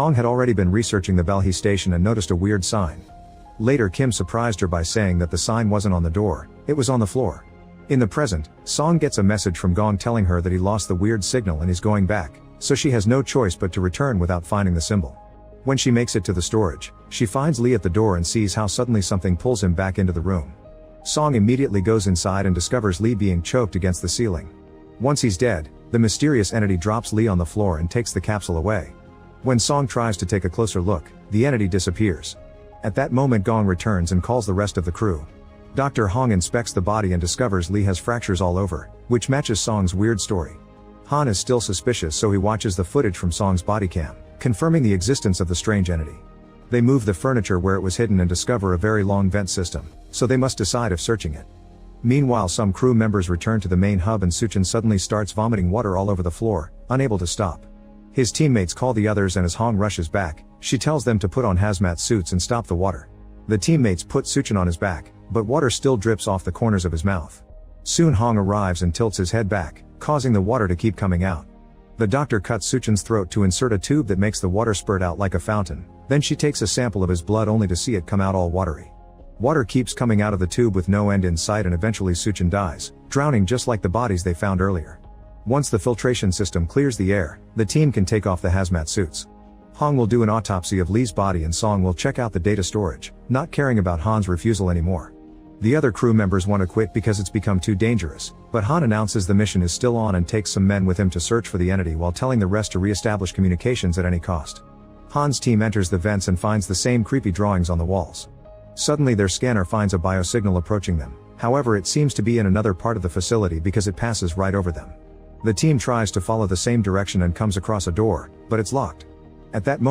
Song had already been researching the Belhe station and noticed a weird sign. Later Kim surprised her by saying that the sign wasn't on the door, it was on the floor. In the present, Song gets a message from Gong telling her that he lost the weird signal and is going back, so she has no choice but to return without finding the symbol. When she makes it to the storage, she finds Lee at the door and sees how suddenly something pulls him back into the room. Song immediately goes inside and discovers Lee being choked against the ceiling. Once he's dead, the mysterious entity drops Lee on the floor and takes the capsule away. When Song tries to take a closer look, the entity disappears. At that moment Gong returns and calls the rest of the crew. Dr. Hong inspects the body and discovers Lee has fractures all over, which matches Song's weird story. Han is still suspicious, so he watches the footage from Song's body cam, confirming the existence of the strange entity. They move the furniture where it was hidden and discover a very long vent system, so they must decide if searching it. Meanwhile, some crew members return to the main hub and Suchin suddenly starts vomiting water all over the floor, unable to stop. His teammates call the others, and as Hong rushes back, she tells them to put on hazmat suits and stop the water. The teammates put Suchin on his back, but water still drips off the corners of his mouth. Soon Hong arrives and tilts his head back, causing the water to keep coming out. The doctor cuts Suchin's throat to insert a tube that makes the water spurt out like a fountain, then she takes a sample of his blood only to see it come out all watery. Water keeps coming out of the tube with no end in sight, and eventually Suchin dies, drowning just like the bodies they found earlier. Once the filtration system clears the air, the team can take off the hazmat suits. Hong will do an autopsy of Lee's body and Song will check out the data storage, not caring about Han's refusal anymore. The other crew members want to quit because it's become too dangerous, but Han announces the mission is still on and takes some men with him to search for the entity while telling the rest to re-establish communications at any cost. Han's team enters the vents and finds the same creepy drawings on the walls. Suddenly their scanner finds a biosignal approaching them, however it seems to be in another part of the facility because it passes right over them. The team tries to follow the same direction and comes across a door, but it's locked. At that moment,